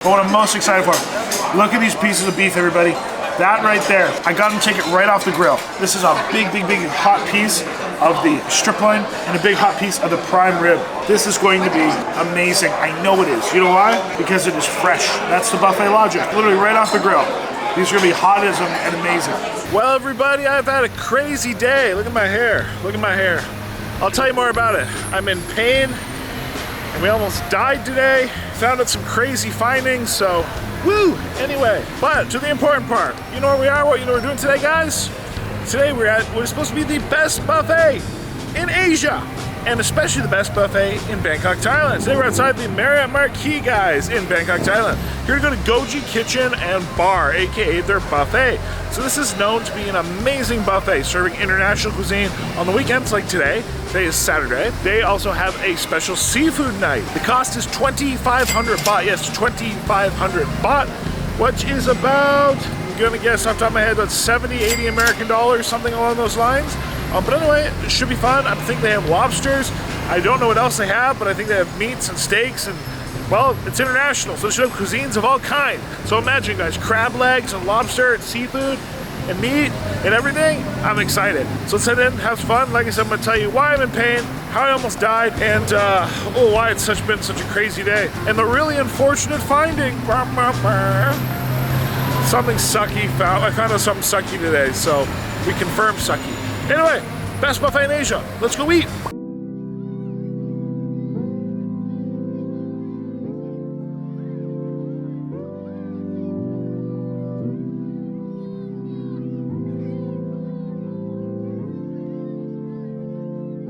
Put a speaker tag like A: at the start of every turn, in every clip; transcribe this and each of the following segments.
A: But what I'm most excited for, look at these pieces of beef, everybody. That right there, I got them to take it right off the grill. This is a big hot piece of the strip loin and a big hot piece of the prime rib. This is going to be amazing. I know it is. You know why? Because it is fresh. That's the buffet logic. Literally right off the grill. These are gonna be hot as and amazing. Well, everybody, I've had a crazy day. Look at my hair. Look at my hair. I'll tell you more about it. I'm in pain, and we almost died today. Found out some crazy findings, so woo! Anyway, but to the important part. You know where we are, what you know we're doing today, guys? Today we're at what is supposed to be the best buffet in Asia, and especially the best buffet in Bangkok, Thailand. Today we're outside the Marriott Marquis, guys, in Bangkok, Thailand. Here to go to Goji Kitchen and Bar, aka their buffet. So this is known to be an amazing buffet, serving international cuisine on the weekends like today. Today is Saturday. They also have a special seafood night. The cost is 2,500 baht. Yes, 2,500 baht, which is about, I'm gonna guess off the top of my head, about 70, 80 American dollars, something along those lines. But anyway, it should be fun. I think they have lobsters. I don't know what else they have, but I think they have meats and steaks, and well, it's international, so they should have cuisines of all kinds. So imagine, guys, crab legs and lobster and seafood and meat and everything. I'm excited. So let's head in, have fun. Like I said, I'm gonna tell you why I'm in pain, how I almost died, and why it's been such a crazy day. And the really unfortunate finding, something sucky found. I found out something sucky today, so we confirmed sucky. Anyway, best buffet in Asia. Let's go eat.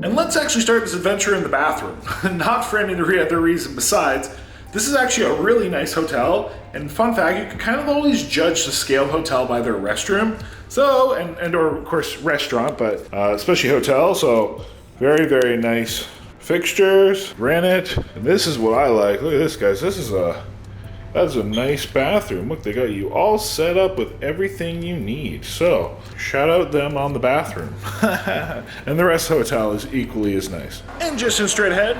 A: And let's actually start this adventure in the bathroom. Not for any other reason besides, this is actually a really nice hotel, and fun fact, you can kind of always judge the scale hotel by their restroom. So, and or of course restaurant, but especially hotel, so very nice fixtures, granite, and this is what I like. Look at this, guys, that's a nice bathroom. Look, they got you all set up with everything you need. So, shout out them on the bathroom. And the rest of the hotel is equally as nice. And just in straight ahead,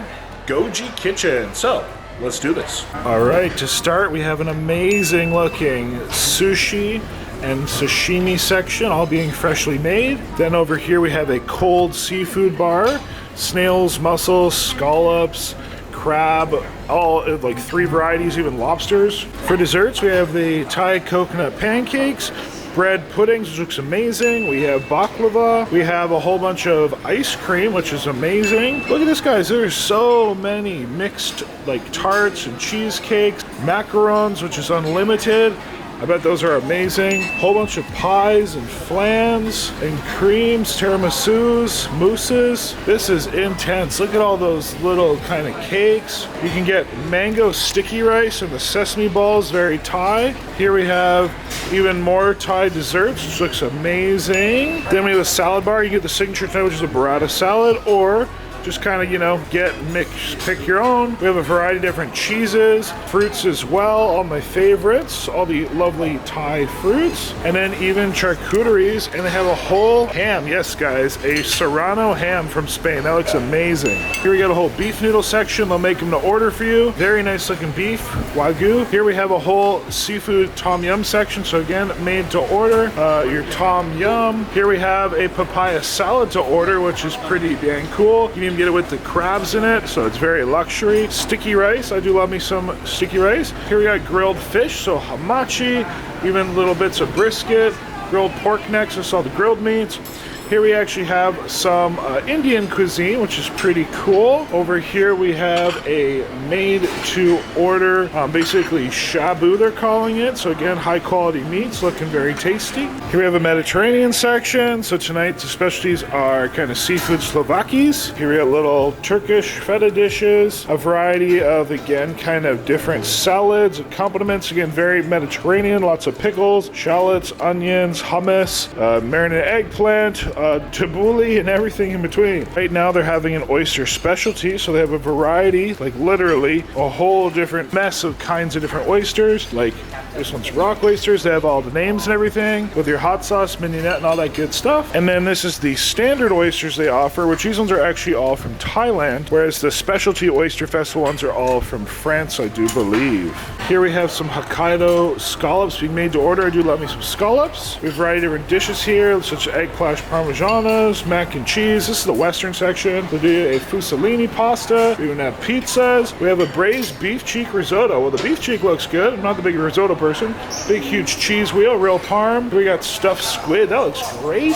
A: Goji Kitchen. So, let's do this. All right, to start, we have an amazing looking sushi and sashimi section, all being freshly made. Then over here we have a cold seafood bar, snails, mussels, scallops, crab, all like 3 varieties, even lobsters. For desserts, we have the Thai coconut pancakes, bread puddings, which looks amazing. We have baklava. We have a whole bunch of ice cream, which is amazing. Look at this, guys. There's so many mixed like tarts and cheesecakes, macarons, which is unlimited. I bet those are amazing. Whole bunch of pies and flans and creams, tiramisus, mousses. This is intense. Look at all those little kind of cakes. You can get mango sticky rice and the sesame balls, very Thai. Here we have even more Thai desserts, which looks amazing. Then we have a salad bar. You get the signature tonight, which is a burrata salad, or just kind of, you know, pick your own. We have a variety of different cheeses, fruits as well, all my favorites, all the lovely Thai fruits, and then even charcuteries, and they have a whole ham. Yes, guys, a Serrano ham from Spain. That looks amazing. Here we got a whole beef noodle section. They'll make them to order for you. Very nice looking beef, Wagyu. Here we have a whole seafood tom yum section. So again, made to order, your tom yum. Here we have a papaya salad to order, which is pretty dang cool. You can get it with the crabs in it, so it's very luxury. Sticky rice, I do love me some sticky rice. Here we got grilled fish, so hamachi, even little bits of brisket, grilled pork necks, just all the grilled meats. Here we actually have some Indian cuisine, which is pretty cool. Over here we have a made-to-order, basically shabu they're calling it. So again, high-quality meats, looking very tasty. Here we have a Mediterranean section. So tonight's specialties are kind of seafood Slovakis. Here we got little Turkish feta dishes, a variety of, again, kind of different salads, accompaniments. Again, very Mediterranean, lots of pickles, shallots, onions, hummus, marinated eggplant, tabbouleh, and everything in between. Right now they're having an oyster specialty, so they have a variety, like literally a whole different mess of kinds of different oysters. Like this one's rock oysters. They have all the names and everything with your hot sauce, mignonette, and all that good stuff. And then this is the standard oysters they offer, which these ones are actually all from Thailand, whereas the specialty oyster festival ones are all from France, I do believe. Here we have some Hokkaido scallops being made to order. I do love me some scallops. We have a variety of different dishes here, such as egg clash parmesanas, mac and cheese. This is the western section. We do a fusilini pasta. We even have pizzas. We have a braised beef cheek risotto. Well, the beef cheek looks good. I'm not the big risotto person. Big, huge cheese wheel, real parm. We got stuffed squid. That looks great.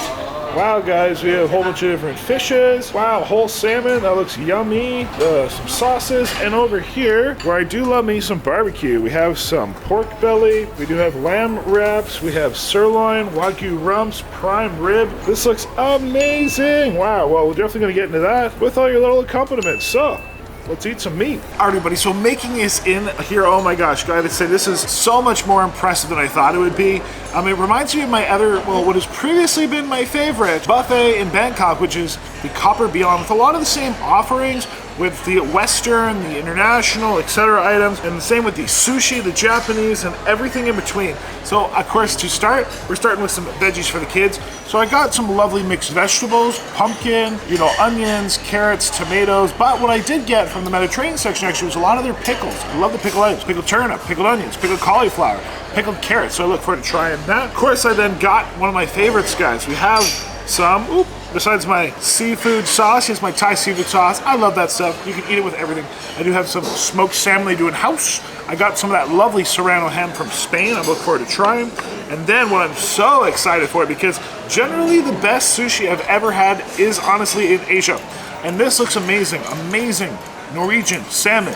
A: Wow, guys, we have a whole bunch of different fishes. Wow, whole salmon. That looks yummy. Some sauces. And over here, where I do love me some barbecue, we have some pork belly. We do have lamb wraps. We have sirloin, wagyu rumps, prime rib. This looks amazing. Wow, well, we're definitely going to get into that with all your little accompaniments. So, let's eat some meat. All right, everybody, so making this in here, oh my gosh, gotta say, this is so much more impressive than I thought it would be. It reminds me of my other, well, what has previously been my favorite buffet in Bangkok, which is the Copper Beyond, with a lot of the same offerings, with the Western, the international, etc. items, and the same with the sushi, the Japanese, and everything in between. So, of course, to start, we're starting with some veggies for the kids. So I got some lovely mixed vegetables, pumpkin, onions, carrots, tomatoes, but what I did get from the Mediterranean section actually was a lot of their pickles. I love the pickled items, pickled turnip, pickled onions, pickled cauliflower, pickled carrots, so I look forward to trying that. Of course, I then got one of my favorites, guys. We have some, besides my seafood sauce, here's my Thai seafood sauce. I love that stuff. You can eat it with everything. I do have some smoked salmon they do in-house. I got some of that lovely Serrano ham from Spain. I look forward to trying. And then what I'm so excited for, because generally the best sushi I've ever had is honestly in Asia. And this looks amazing. Amazing Norwegian salmon,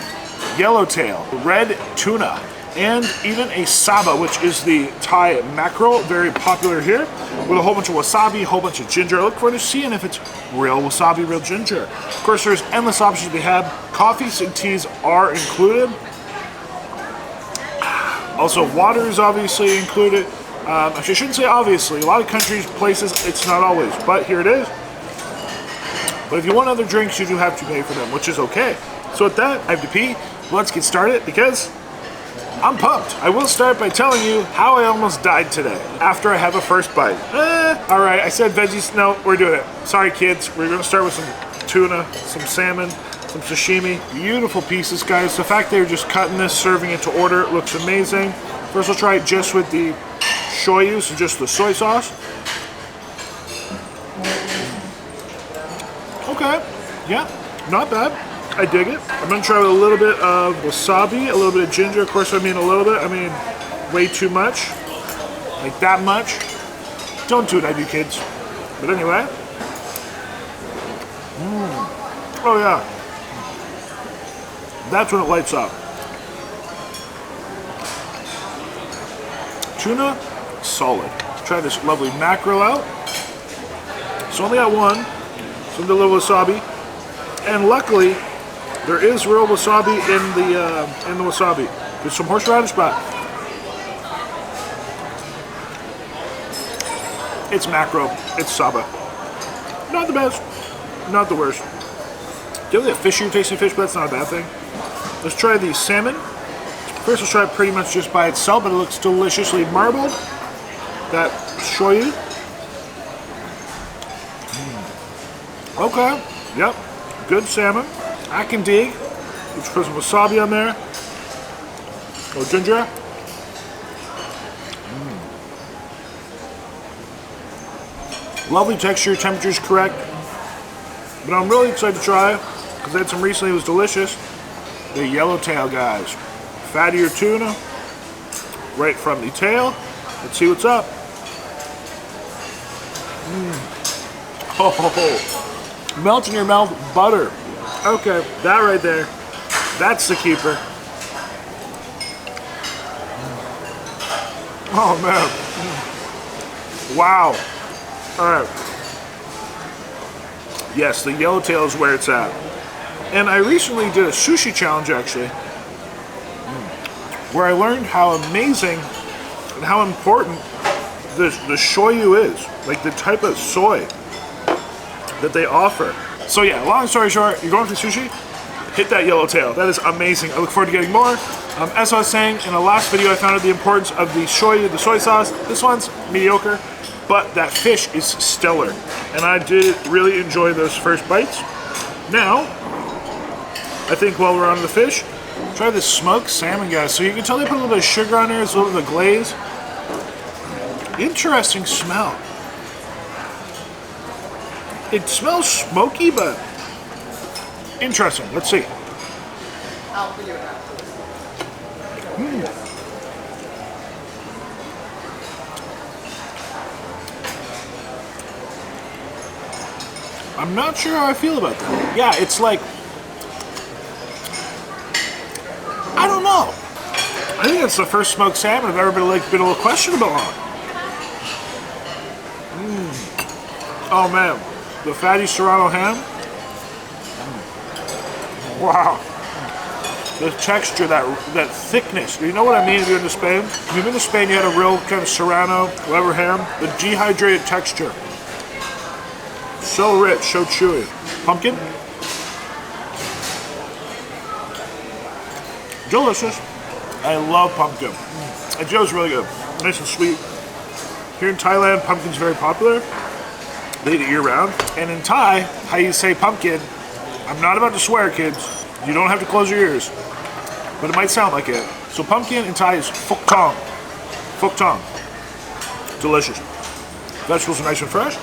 A: yellowtail, red tuna, and even a saba, which is the Thai mackerel, very popular here, with a whole bunch of wasabi, a whole bunch of ginger. I look forward to seeing if it's real wasabi, real ginger. Of course, there's endless options we have. Coffees and teas are included. Also, water is obviously included. Actually, I shouldn't say obviously. A lot of countries, places, it's not always, but here it is. But if you want other drinks, you do have to pay for them, which is okay. So with that, I have to pee. Let's get started because I'm pumped. I will start by telling you how I almost died today after I have a first bite. All right, I said veggies. No, we're doing it. Sorry, kids. We're going to start with some tuna, some salmon, some sashimi. Beautiful pieces, guys. The fact they're just cutting this, serving it to order, it looks amazing. First, we'll try it just with the shoyu, so just the soy sauce. Okay, yeah, not bad. I dig it. I'm gonna try with a little bit of wasabi, a little bit of ginger. Of course, I mean a little bit. I mean way too much, like that much. Don't do it, I do, kids. But anyway. Oh yeah. That's when it lights up. Tuna, solid. Let's try this lovely mackerel out. So only got one. Some of the little wasabi. And luckily, there is real wasabi in the wasabi. There's some horseradish, but it's mackerel. It's saba. Not the best. Not the worst. Give it a fishier tasting fish, but that's not a bad thing. Let's try the salmon. First, let's try it pretty much just by itself, but it looks deliciously marbled. That shoyu. Okay. Yep. Good salmon. I can dig. Let's put some wasabi on there. Oh, ginger. Lovely texture, temperature's correct. But I'm really excited to try it because I had some recently. It was delicious. The yellowtail, guys. Fattier tuna. Right from the tail. Let's see what's up. Oh, melt in your mouth, butter. Okay, that right there, that's the keeper. Oh man, wow. All right. Yes, the yellowtail is where it's at. And I recently did a sushi challenge actually, where I learned how amazing and how important the shoyu is, like the type of soy. that they offer. So yeah, long story short, you're going for sushi, hit that yellowtail. That is amazing. I look forward to getting more. As I was saying in the last video, I found out the importance of the soy sauce. This one's mediocre, but that fish is stellar. And I did really enjoy those first bites. Now, I think while we're on the fish, try this smoked salmon, guys. So you can tell they put a little bit of sugar on there, it's a little bit of glaze. Interesting smell. It smells smoky, but interesting. Let's see. I'm not sure how I feel about that. Yeah, it's like, I don't know. I think it's the first smoked salmon I've ever been a little questionable on. Oh man, the fatty serrano ham. Wow. The texture, that thickness. You know what I mean if you're in Spain? If you've been to Spain, you had a real kind of serrano, whatever ham. The dehydrated texture. So rich, so chewy. Pumpkin. Delicious. I love pumpkin. It feels really good. Nice and sweet. Here in Thailand, pumpkin's very popular. They eat it year round. And in Thai, how you say pumpkin, I'm not about to swear, kids. You don't have to close your ears. But it might sound like it. So pumpkin in Thai is phok tong. Phok tong. Delicious. Vegetables are nice and fresh.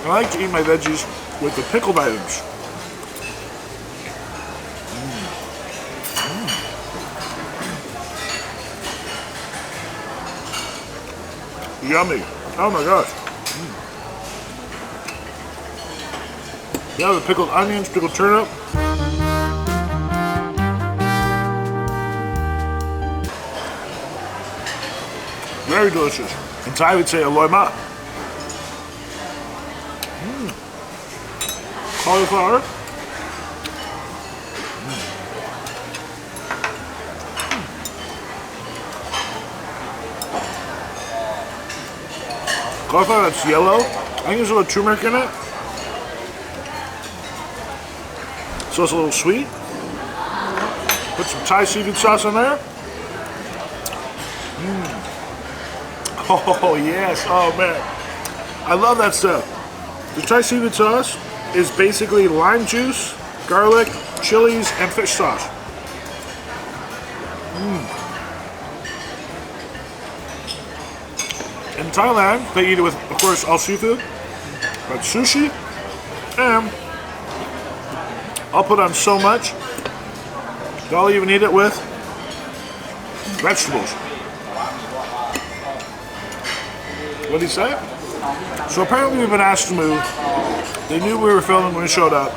A: I like to eat my veggies with the pickled items. Yummy. Oh my gosh. Yeah, the pickled onions, pickled turnip. Very delicious. In Thai, we'd say aloy ma. Cauliflower. Cauliflower that's yellow. I think there's a little turmeric in it. So it's a little sweet. Put some Thai seafood sauce in there. Oh yes, oh man. I love that stuff. The Thai seafood sauce is basically lime juice, garlic, chilies, and fish sauce. In Thailand, they eat it with, of course, all seafood, but sushi, and I'll put on so much that I'll even eat it with vegetables. What did he say? So apparently we've been asked to move. They knew we were filming when we showed up.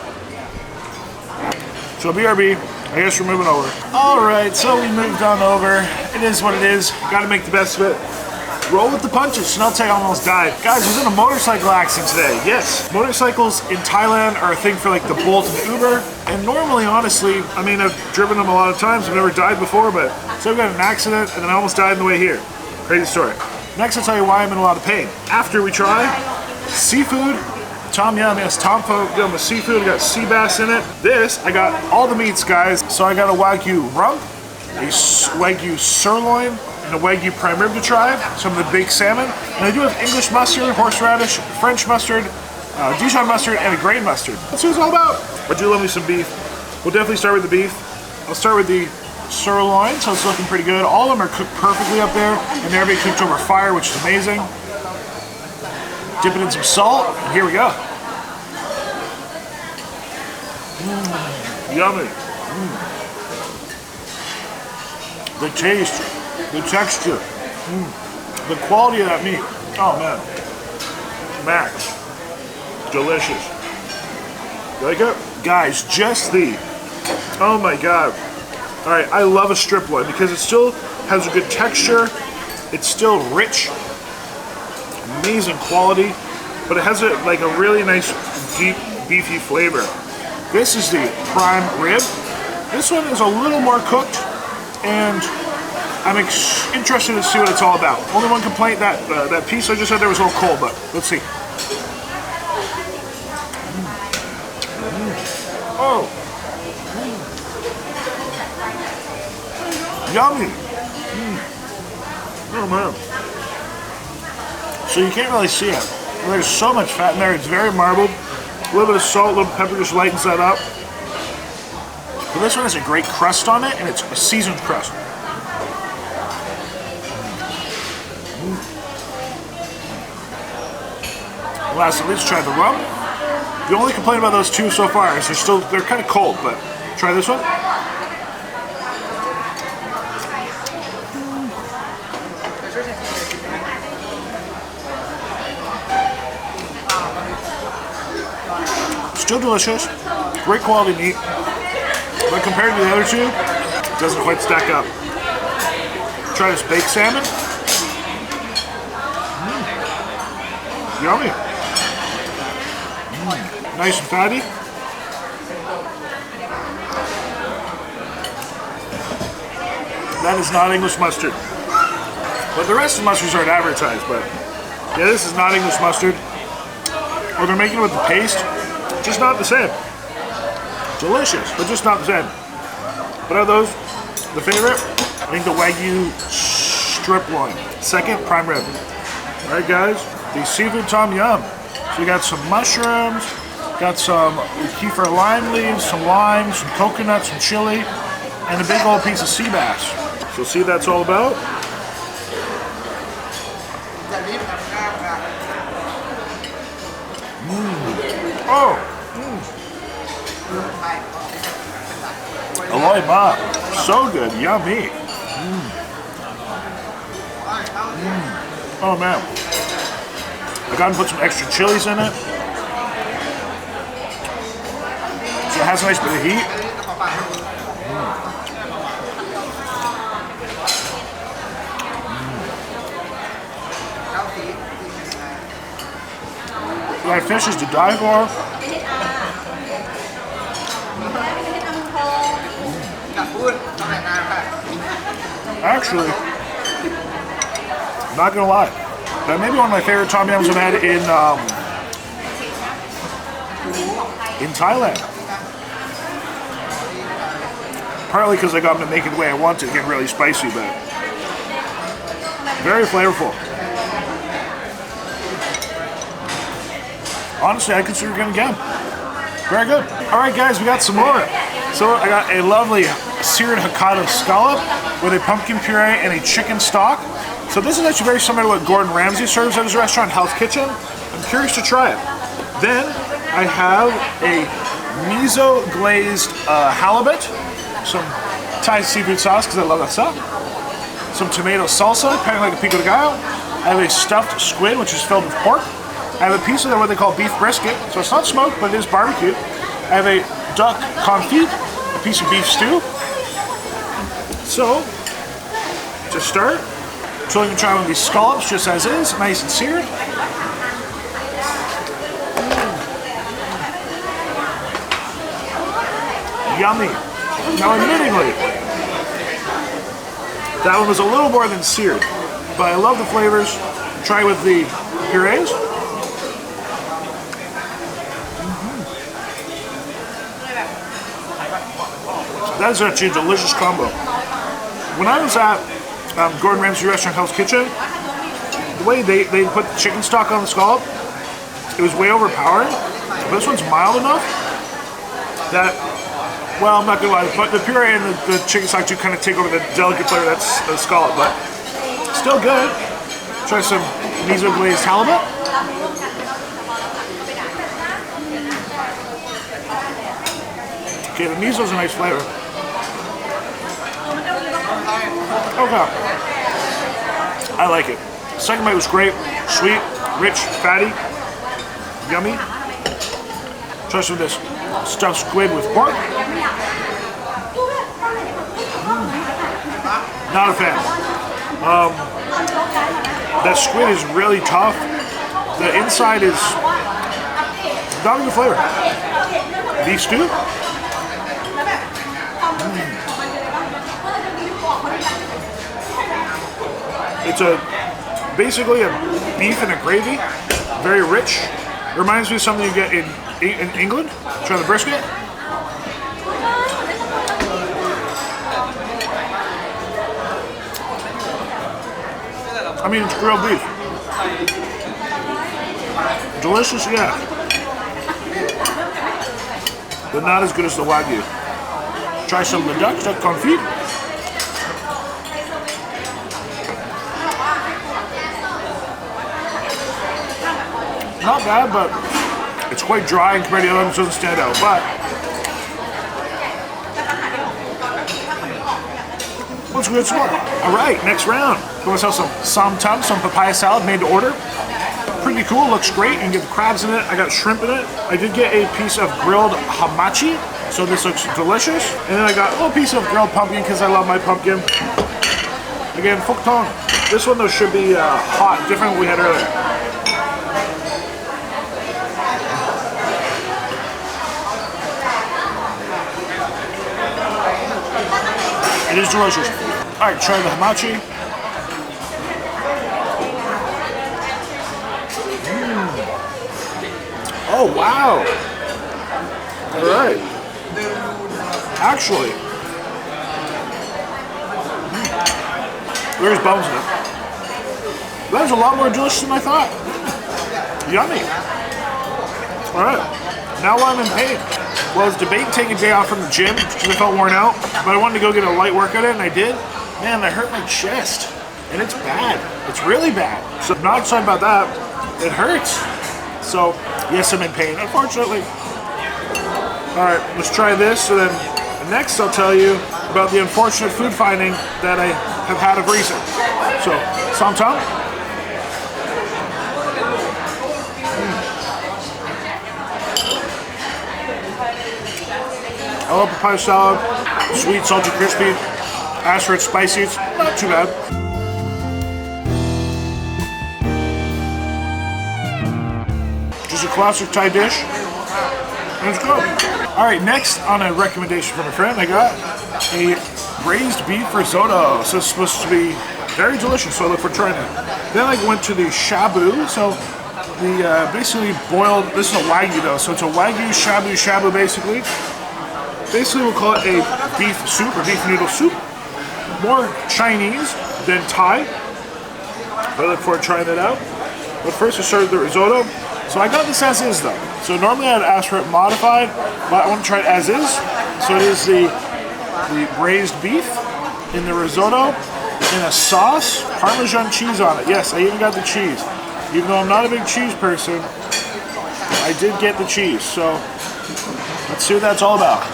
A: So BRB, I guess we're moving over. Alright, so we moved on over. It is what it is. Gotta make the best of it. Roll with the punches. Chanel almost died. Guys, I was in a motorcycle accident today. Yes. Motorcycles in Thailand are a thing for like the Bolt and Uber. And normally, honestly, I mean, I've driven them a lot of times. I've never died before, but so I got in an accident and then I almost died on the way here. Crazy story. Next, I'll tell you why I'm in a lot of pain. After we try seafood, tom yum, yes, tom yum with seafood. I got sea bass in it. This, I got all the meats, guys. So I got a Wagyu rump, a Wagyu sirloin, and a Wagyu prime rib to try, some of the baked salmon, and I do have English mustard, horseradish, French mustard, Dijon mustard, and a grain mustard. That's what it's all about. I do love me some beef. We'll definitely start with the beef. I'll start with the sirloin, so it's looking pretty good. All of them are cooked perfectly up there, and they're being cooked over fire, which is amazing. Dip it in some salt, and here we go. Yummy. The taste, the texture, the quality of that meat. Oh man, max, delicious. You like it? Guys, just the, oh my god. All right, I love a strip loin because it still has a good texture. It's still rich, amazing quality, but it has like a really nice, deep, beefy flavor. This is the prime rib. This one is a little more cooked, and I'm interested to see what it's all about. Only one complaint, that piece I just had there was a little cold, but let's see. Oh. Yummy. Oh man. So you can't really see it. There's so much fat in there. It's very marbled. A little bit of salt, a little pepper just lightens that up. But this one has a great crust on it, and it's a seasoned crust. Lastly, let's try the rum. The only complaint about those two so far is they're kind of cold, but try this one. Still delicious, great quality meat, but compared to the other two, it doesn't quite stack up. Try this baked salmon. Yummy. Nice and fatty. That is not English mustard. But the rest of the mustards aren't advertised, but yeah, this is not English mustard. Or they're making it with the paste. Just not the same. Delicious, but just not the same. But are those the favorite? I think the Wagyu strip loin. Second, prime rib. Alright guys, the seafood tom yum. So you got some mushrooms, got some kefir lime leaves, some lime, some coconut, some chili, and a big old piece of sea bass. So see what that's all about? Oh! Aloy ma. So good. Yummy. Oh man. I got to put some extra chilies in it. So it has a nice bit of heat. That fish is to die for. Actually, not gonna lie, that may be one of my favorite tom yums I've had in Thailand. Partly because I got them to make it the way I want to get really spicy, but very flavorful. Honestly, I consider it again. Very good. All right, guys, we got some more. So I got a lovely seared Hokkaido scallop with a pumpkin puree and a chicken stock. So this is actually very similar to what Gordon Ramsay serves at his restaurant, Hell's Kitchen. I'm curious to try it. Then I have a miso glazed halibut, some Thai seafood sauce because I love that stuff, some tomato salsa, kind of like a pico de gallo. I have a stuffed squid, which is filled with pork. I have a piece of what they call beef brisket, so it's not smoked, but it is barbecued. I have a duck confit, a piece of beef stew. So, to start, so you can try one of these scallops just as is, nice and seared. Yummy. Now, admittingly, that one was a little more than seared, but I love the flavors. Try with the purees. That is actually a delicious combo. When I was at Gordon Ramsay restaurant Hell's Kitchen, the way they put the chicken stock on the scallop, it was way overpowering. But this one's mild enough that, well, I'm not gonna lie, but the puree and the chicken stock do kind of take over the delicate flavor that's the scallop, but still good. Try some miso glazed halibut. Okay, the miso's a nice flavor. Okay. I like it. Second bite was great. Sweet, rich, fatty, yummy. Try some of this stuffed squid with pork. Not a fan. That squid is really tough. The inside is not a good flavor. Beef stew. It's basically a beef and a gravy, very rich. It reminds me of something you get in England. Try the brisket. I mean, it's grilled beef. Delicious, yeah. But not as good as the Wagyu. Try some of the duck confit. Not bad, but it's quite dry and compared to the other ones, doesn't stand out. But let's go some more. All right, next round. Got myself some sam, some papaya salad made to order. Pretty cool, looks great. You can get the crabs in it. I got shrimp in it. I did get a piece of grilled hamachi, so this looks delicious. And then I got a little piece of grilled pumpkin because I love my pumpkin. Again, phuc tong. This one though should be hot, different than we had earlier. It is delicious. All right, try the hamachi. Oh, wow. All right. Actually, there's bones in it. That was a lot more delicious than I thought. Yummy. All right. Now I'm in pain. Well, I was debating taking a day off from the gym because I felt worn out, but I wanted to go get a light workout in, and I did. Man, that hurt my chest, and it's bad. It's really bad. So I'm not excited about that. It hurts. So, yes, I'm in pain, unfortunately. All right, let's try this. So then next I'll tell you about the unfortunate food finding that I have had of recent. So, sam tam. I love papaya salad, sweet, salty, crispy. As for its spicy, it's not too bad. Just a classic Thai dish, and it's good. All right, next on a recommendation from a friend, I got a braised beef risotto. So it's supposed to be very delicious, so I look for trying it. Then I went to the shabu, so the basically boiled, this is a Wagyu though, so it's a Wagyu shabu basically. Basically, we'll call it a beef soup or beef noodle soup. More Chinese than Thai. I look forward to trying that out. But first, I started the risotto. So I got this as is though. So normally I'd ask for it modified, but I want to try it as is. So it is the braised beef in the risotto in a sauce, Parmesan cheese on it. Yes, I even got the cheese. Even though I'm not a big cheese person, I did get the cheese. So let's see what that's all about.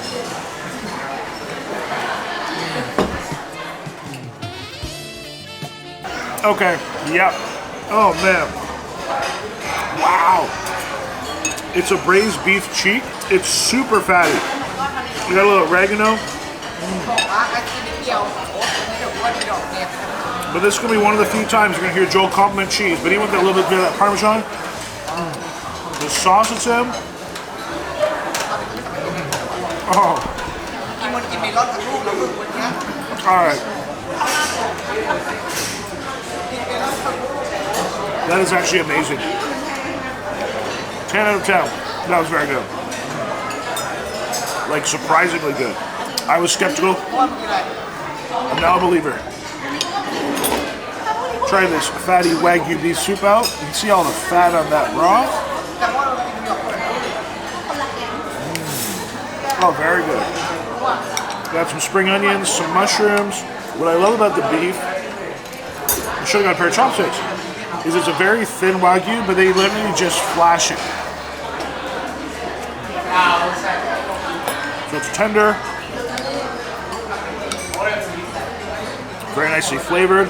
A: Okay, yep. Oh man. Wow. It's a braised beef cheek. It's super fatty. You got a little oregano. But this is going to be one of the few times you're going to hear Joel compliment cheese. But even with a little bit of that Parmesan, the sauce it's in. Oh. Alright. That is actually amazing. 10 out of 10. That was very good. Like, surprisingly good. I was skeptical. I'm now a believer. Try this fatty Wagyu beef soup out. You can see all the fat on that broth. Oh, very good. Got some spring onions, some mushrooms. What I love about the beef, I should have got a pair of chopsticks, is it's a very thin Wagyu, but they literally just flash it. So it's tender, very nicely flavored.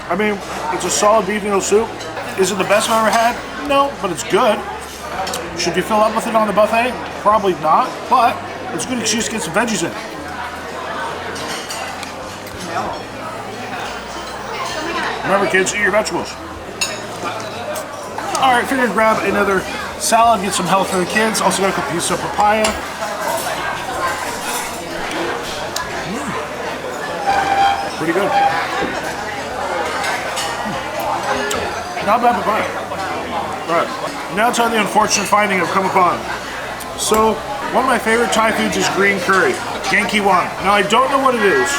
A: I mean, it's a solid beef noodle soup. Is it the best I've ever had? No, but it's good. Should you fill up with it on the buffet? Probably not, but it's good excuse to get some veggies in. Remember kids, eat your vegetables. Alright, figured grab another salad, get some health for the kids. Also got a couple pieces of papaya. Pretty good. Not bad to buy. Alright, now tell the unfortunate finding I've come upon. So, one of my favorite Thai foods is green curry, Genki Wan. Now I don't know what it is,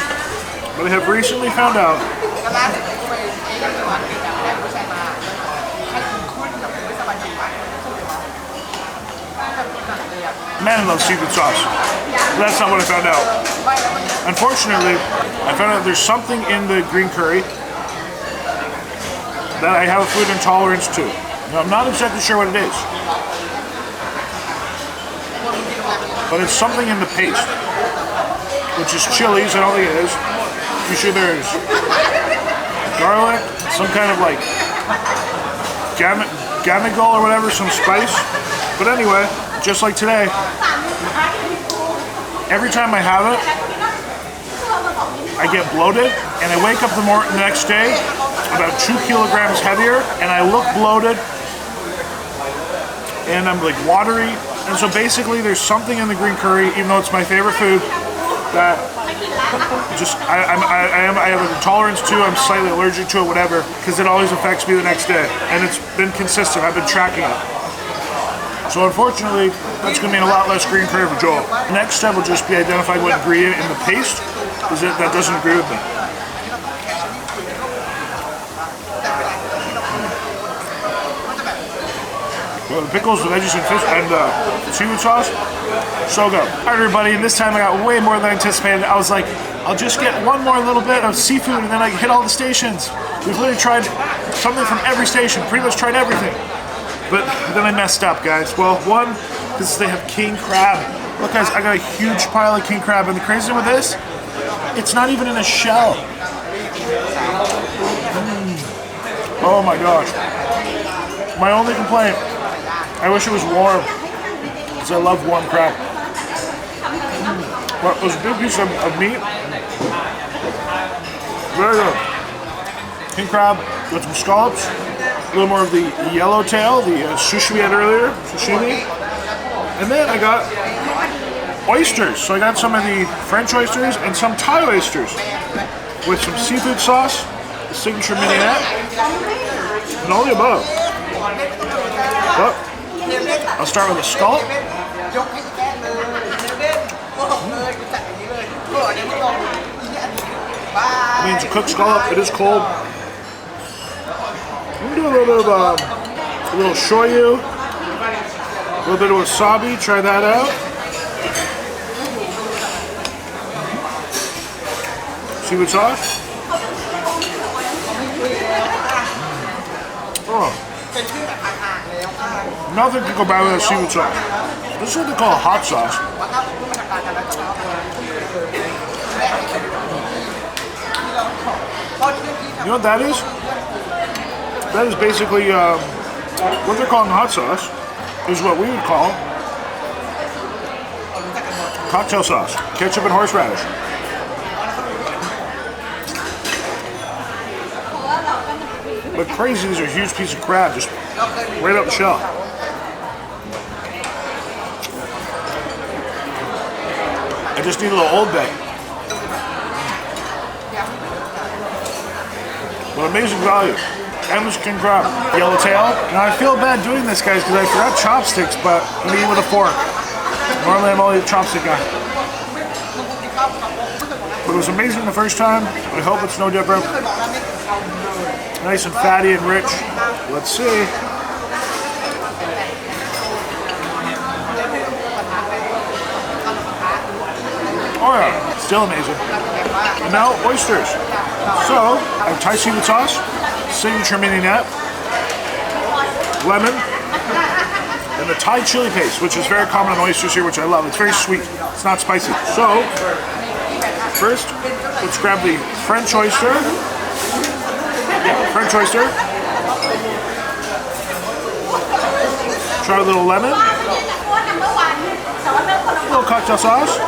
A: but I have recently found out man, I love seafood sauce. That's not what I found out. Unfortunately, I found out there's something in the green curry that I have a food intolerance to. Now, I'm not exactly sure what it is, but it's something in the paste, which is chilies. I don't think it is. Usually there's garlic, some kind of like gamigal or whatever, some spice. But anyway, just like today, every time I have it, I get bloated, and I wake up the next day about 2 kilograms heavier, and I look bloated, and I'm like watery. And so basically, there's something in the green curry, even though it's my favorite food, that just I have an intolerance to. I'm slightly allergic to it, whatever, because it always affects me the next day, and it's been consistent. I've been tracking it. So unfortunately, that's going to mean a lot less green curry for Joel. The next step will just be identifying what ingredient in the paste is it that doesn't agree with me. Well, the pickles, the veggies, and fish, and seafood sauce, so good. All right, everybody, and this time I got way more than I anticipated. I was like, I'll just get one more little bit of seafood, and then I can hit all the stations. We've literally tried something from every station, pretty much tried everything. But then I messed up, guys. Well, one, because they have king crab. Look, guys, I got a huge pile of king crab, and the crazy thing with this, it's not even in a shell. Oh my gosh. My only complaint, I wish it was warm, because I love warm crab. But it was a big piece of meat. Very good. King crab with some scallops. A little more of the yellowtail, the sushi we had earlier, sashimi. And then I got oysters. So I got some of the French oysters and some Thai oysters with some seafood sauce, the signature mignonette, and all the above. But I'll start with a scallop. It means a cooked scallop. It is cold. I'm gonna do a little bit of a little shoyu, a little bit of wasabi. Try that out. Seafood sauce. Oh, nothing can go bad with that seafood sauce. This is what they call a hot sauce. You know what that is? That is basically what they're calling hot sauce is what we would call cocktail sauce, ketchup and horseradish. But crazy, these are a huge piece of crab just right out the shell. I just need a little Old Bay. But amazing value. Endless king crab. Yellowtail. Now I feel bad doing this, guys, because I forgot chopsticks, but I'm gonna eat with a fork. Normally I'm only a chopstick guy. But it was amazing the first time. I hope it's no different. Nice and fatty and rich. Let's see. Oh yeah, still amazing. And now oysters. So, I have Thai seafood sauce, signature mignonette, lemon, and the Thai chili paste, which is very common on oysters here, which I love. It's very sweet. It's not spicy. So, first, let's grab the French oyster. Yeah, French oyster. Try a little lemon. A little cocktail sauce.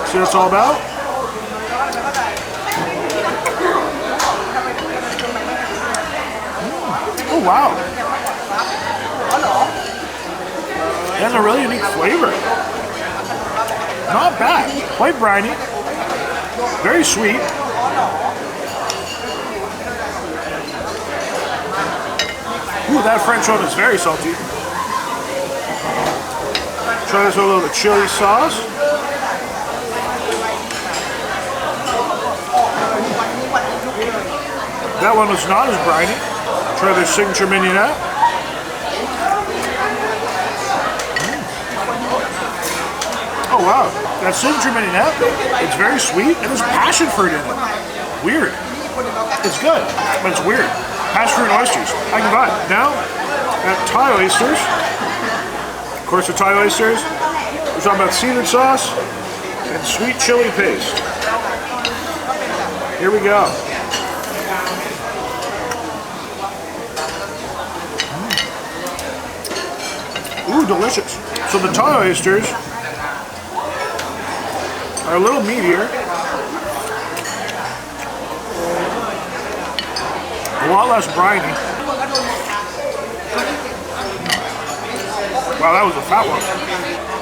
A: See what it's all about? Oh wow. It has a really unique flavor. Not bad. Quite briny. Very sweet. Ooh, that French one is very salty. Try this with a little bit of chili sauce. That one was not as briny. Try their signature mignonette. Oh wow, that signature mignonette, it's very sweet and there's passion fruit in it. Weird. It's good, but it's weird. Passion fruit and oysters, I can buy it. Now, at Thai oysters, of course the Thai oysters, we're talking about seafood sauce and sweet chili paste. Here we go. Ooh, delicious. So the Thai oysters are a little meatier. A lot less briny. Wow, that was a fat one.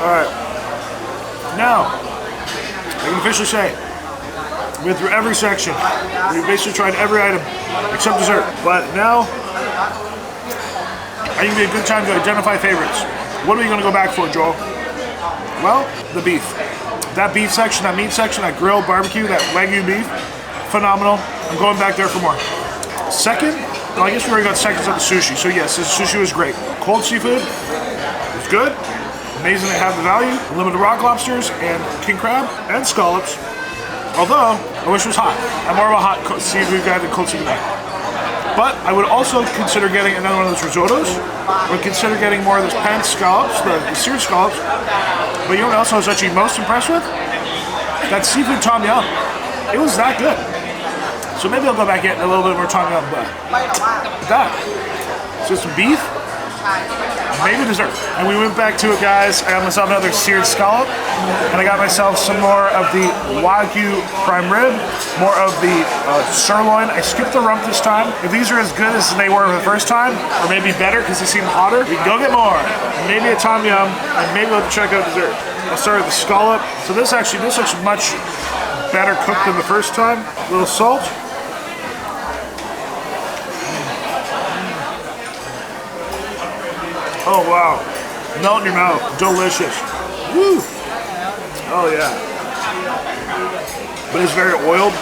A: Alright. Now, I can officially say, we went through every section. We basically tried every item except dessert. But now, I think it'd be a good time to identify favorites. What are we going to go back for, Joel? Well, the beef. That beef section, that meat section, that grilled barbecue, that Wagyu beef, phenomenal. I'm going back there for more. Second, well, I guess we already got seconds at the sushi. So yes, the sushi was great. Cold seafood was good. Amazing they have the value. Unlimited rock lobsters and king crab and scallops. Although, I wish it was hot. I'm more of a hot seafood guy than cold seafood guy. But I would also consider getting another one of those risottos. I would consider getting more of those pan scallops, the seared scallops. But you know what else I was actually most impressed with? That seafood tom yum. It was that good. So maybe I'll go back and get a little bit more tom yum, but that. So some beef, maybe dessert. And we went back to it, guys. I got myself another seared scallop, and I got myself some more of the Wagyu prime rib, more of the sirloin. I skipped the rump this time. If these are as good as they were the first time, or maybe better because they seem hotter, we can go get more. Maybe a tom yum, and maybe we'll have to check out dessert. I'll start with the scallop. So this looks much better cooked than the first time. A little salt. Oh wow, melt in your mouth, delicious. Woo! Oh yeah. But it's very oiled,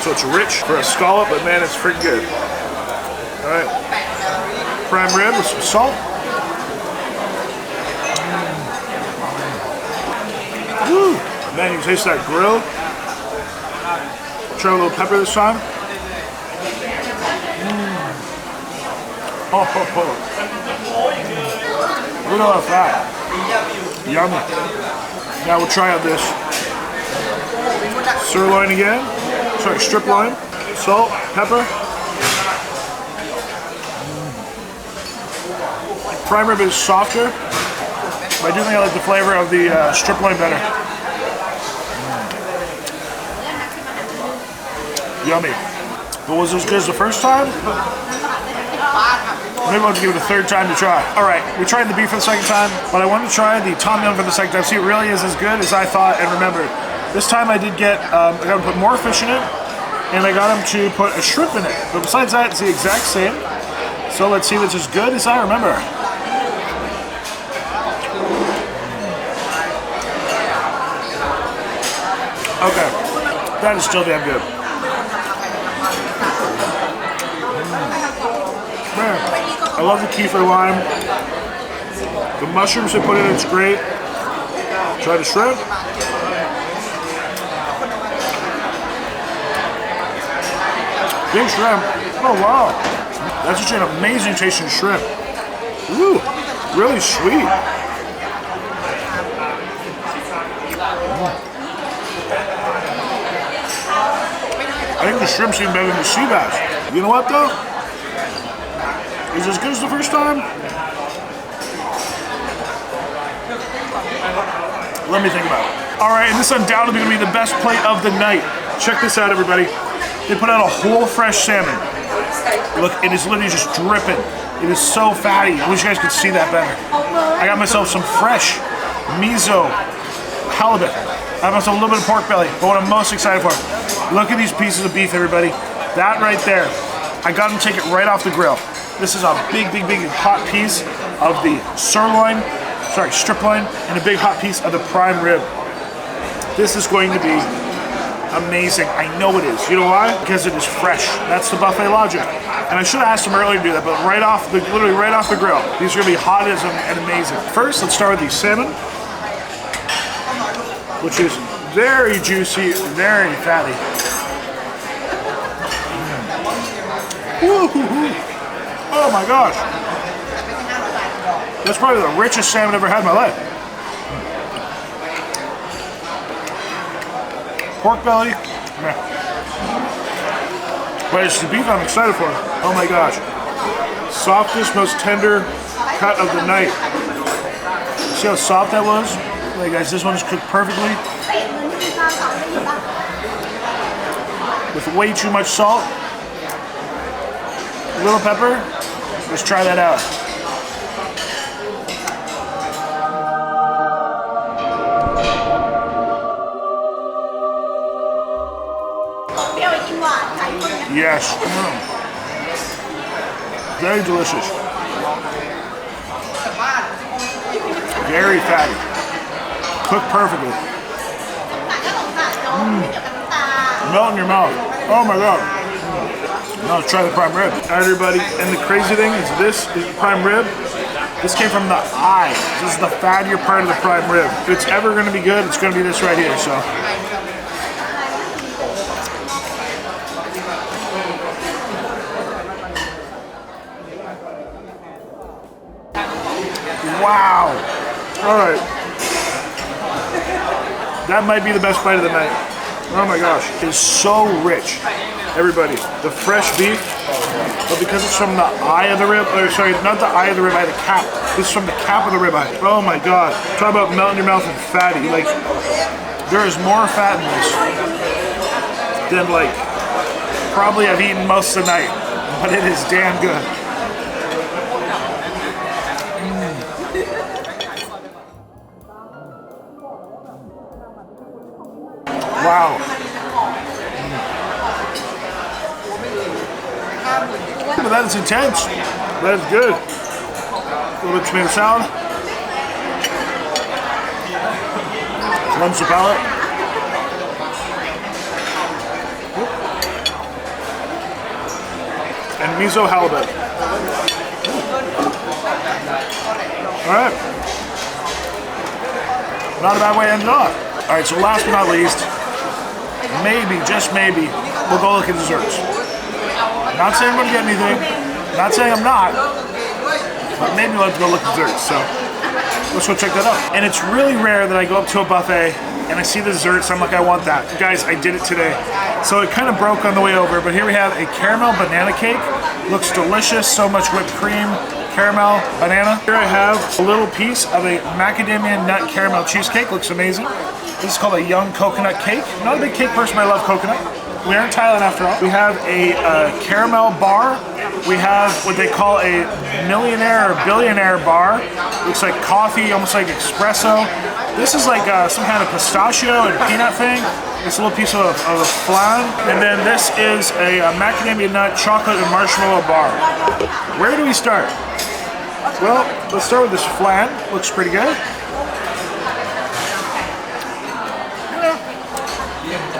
A: so it's rich for a scallop, but man, it's freaking good. All right, prime rib with some salt. Woo! Man, you can taste that grill. Try a little pepper this time. Oh, ho, ho. Look at all that fat. Yummy. Now we'll try out this sirloin again. Sorry, strip loin. Salt, pepper. Prime rib is softer, but I do think I like the flavor of the strip loin better. Yummy. But was it as good as the first time? Maybe I'll have to give it a third time to try. All right, we tried the beef for the second time, but I wanted to try the tom yum for the second time. See, it really is as good as I thought and remembered. This time I did get, I got to put more fish in it, and I got him to put a shrimp in it. But besides that, it's the exact same. So let's see if it's as good as I remember. Okay, that is still damn good. Man, I love the kefir lime. The mushrooms they put in it's great. Try the shrimp. Big shrimp. Oh wow. That's actually an amazing tasting shrimp. Ooh, really sweet. I think the shrimp's even better than the sea bass. You know what though? Is it as good as the first time? Let me think about it. All right, and this is undoubtedly gonna be the best plate of the night. Check this out, everybody. They put out a whole fresh salmon. Look, it is literally just dripping. It is so fatty. I wish you guys could see that better. I got myself some fresh miso halibut. I have myself a little bit of pork belly, but what I'm most excited for, look at these pieces of beef, everybody. That right there, I got them to take it right off the grill. This is a big hot piece of the sirloin, strip loin, and a big hot piece of the prime rib. This is going to be amazing. I know it is. You know why? Because it is fresh. That's the buffet logic. And I should have asked them earlier to do that, but literally right off the grill. These are gonna be hot and amazing. First, let's start with the salmon, which is very juicy, very fatty. Oh my gosh. That's probably the richest salmon I've ever had in my life. Pork belly. But it's the beef I'm excited for. Oh my gosh. Softest, most tender cut of the night. See how soft that was? Like guys, this one's cooked perfectly. With way too much salt. A little pepper. Let's try that out. Yes. Very delicious. Very fatty. Cooked perfectly. Melt in your mouth. Oh my god. Now let's try the prime rib. Alright everybody, and the crazy thing is this is the prime rib. This came from the eye. This is the fattier part of the prime rib. If it's ever going to be good, it's going to be this right here. So. Wow. Alright. That might be the best bite of the night. Oh my gosh. It's so rich. Everybody. The fresh beef. But because it's from the eye of the rib, or sorry, not the eye of the rib eye, the cap. This is from the cap of the rib eye. Oh my god. Talk about melt in your mouth and fatty. Like, there is more fat in this than like, probably I've eaten most of the night. But it is damn good. Wow. But that is intense. That is good. A little bit of tomato salad. Cleanse the palate. And miso halibut. Alright. Not a bad way to end it off. Alright, so last but not least, maybe, just maybe, we'll go look at desserts. Not saying I'm gonna get anything, not saying I'm not, but maybe we'll have to go look at desserts, so let's go check that out. And it's really rare that I go up to a buffet and I see the desserts, I'm like, I want that. Guys, I did it today. So it kind of broke on the way over, but here we have a caramel banana cake. Looks delicious, so much whipped cream, caramel, banana. Here I have a little piece of a macadamia nut caramel cheesecake, looks amazing. This is called a young coconut cake. I'm not a big cake person, but I love coconut. We are in Thailand after all. We have a caramel bar. We have what they call a millionaire or billionaire bar. Looks like coffee, almost like espresso. This is like some kind of pistachio and peanut thing. It's a little piece of flan. And then this is a macadamia nut chocolate and marshmallow bar. Where do we start? Well, let's start with this flan. Looks pretty good.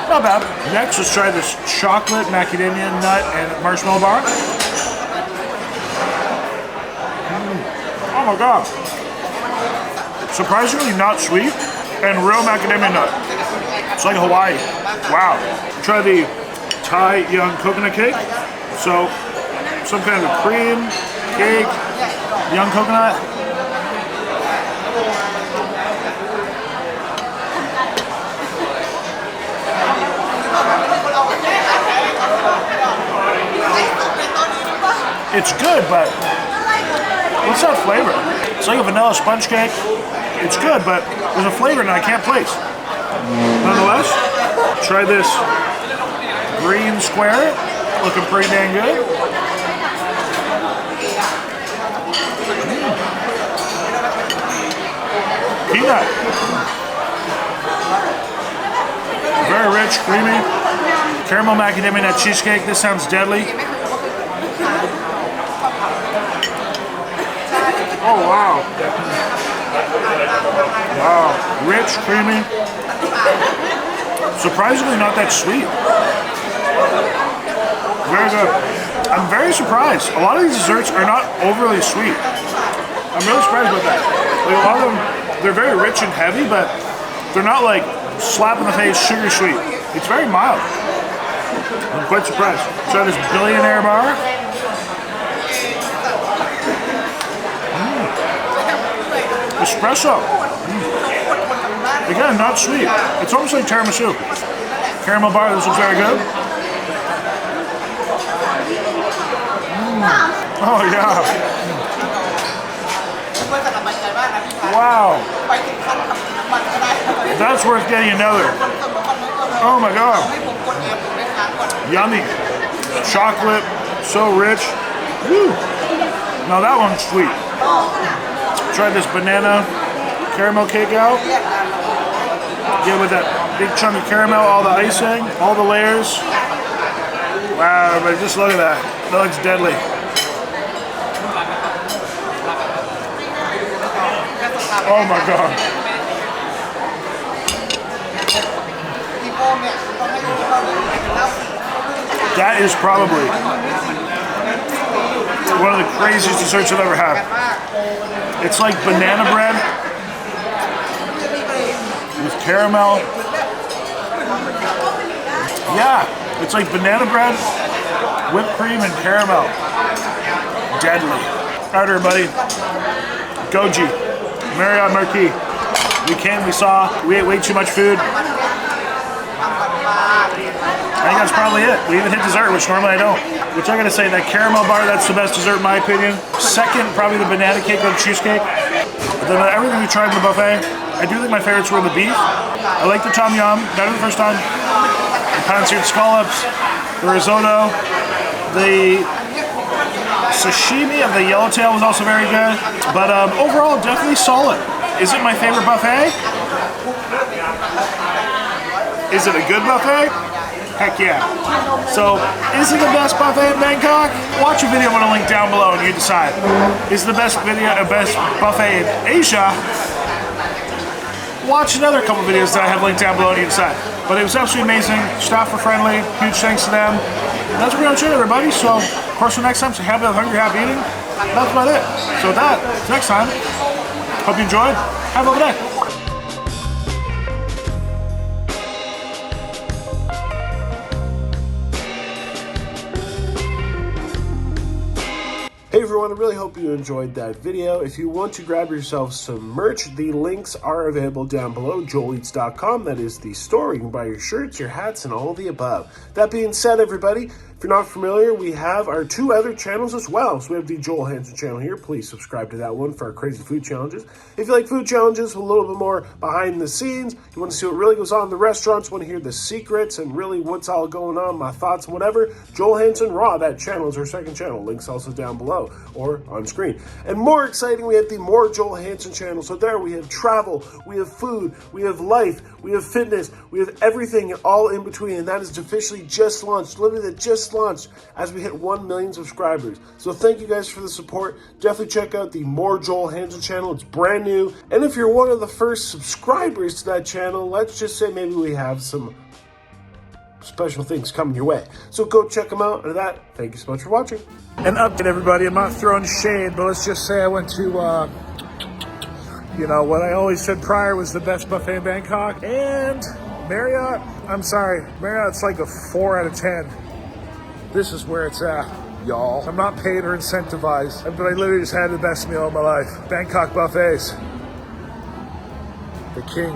A: Not bad. Next, let's try this chocolate, macadamia nut, and marshmallow bar. Oh my god. Surprisingly not sweet, and real macadamia nut. It's like Hawaii. Wow. Try the Thai young coconut cake. So, some kind of cream, cake, young coconut. It's good, but what's that flavor? It's like a vanilla sponge cake. It's good, but there's a flavor that I can't place. Nonetheless, try this green square. Looking pretty dang good. Peanut. Very rich, creamy. Caramel macadamia nut cheesecake. This sounds deadly. Oh, wow. Wow. Rich, creamy. Surprisingly not that sweet. Very good. I'm very surprised. A lot of these desserts are not overly sweet. I'm really surprised about that. Like a lot of them, they're very rich and heavy, but they're not like slap in the face, sugar sweet. It's very mild. I'm quite surprised. Try this billionaire bar. Espresso. Again, not sweet. It's almost like tiramisu. Caramel bar, this looks very good. Oh yeah. Wow. That's worth getting another. Oh my god. Yummy. Chocolate, so rich. Woo. Now that one's sweet. Try this banana caramel cake out. Get with that big chunk of caramel, all the icing, all the layers. Wow, everybody, just look at that. That looks deadly. Oh my god. That is probably one of the craziest desserts I've ever had. It's like banana bread with caramel. Yeah, it's like banana bread, whipped cream, and caramel. Deadly. All right, everybody. Goji, Marriott Marquis. We came, we saw, we ate way too much food. I think that's probably it. We even hit dessert, which normally I don't. Which I gotta say, that caramel bar, that's the best dessert in my opinion. Second, probably the banana cake or the cheesecake. But then everything we tried in the buffet, I do think my favorites were the beef. I like the tom yum, better the first time. The pan-seared scallops, the risotto, the sashimi of the yellowtail was also very good. But overall, definitely solid. Is it my favorite buffet? Is it a good buffet? Heck yeah. So, is it the best buffet in Bangkok? Watch a video I'm going to link down below and you decide. Is it the best buffet in Asia? Watch another couple videos that I have linked down below and you decide. But it was absolutely amazing. Staff were friendly. Huge thanks to them. And that's pretty much it, everybody. So, of course, until next time, so happy, hungry, happy eating. That's about it. So with that, till next time, hope you enjoyed. Have a lovely day. Hey everyone, I really hope you enjoyed that video. If you want to grab yourself some merch, the links are available down below, joeleats.com. That is the store. You can buy your shirts, your hats, and all of the above. That being said, everybody, if you're not familiar, we have our two other channels as well. So we have the Joel Hansen channel here. Please subscribe to that one for our crazy food challenges. If you like food challenges, a little bit more behind the scenes, you want to see what really goes on in the restaurants, want to hear the secrets and really what's all going on, my thoughts, whatever, Joel Hansen Raw, that channel is our second channel. Links also down below or on screen. And more exciting, we have the More Joel Hansen channel. So there we have travel, we have food, we have life, we have fitness, we have everything all in between. And that is officially just launched, literally just launched as we hit 1 million subscribers. So thank you guys for the support. Definitely check out the More Joel Hansen channel. It's brand new. And if you're one of the first subscribers to that channel, let's just say maybe we have some special things coming your way. So go check them out. And that, thank you so much for watching. An update, everybody. I'm not throwing shade, but let's just say I went to, you know, what I always said prior was the best buffet in Bangkok. And Marriott, I'm sorry, Marriott's like a 4 out of 10. This is where it's at, y'all. I'm not paid or incentivized, but I literally just had the best meal of my life. Bangkok buffets. The king.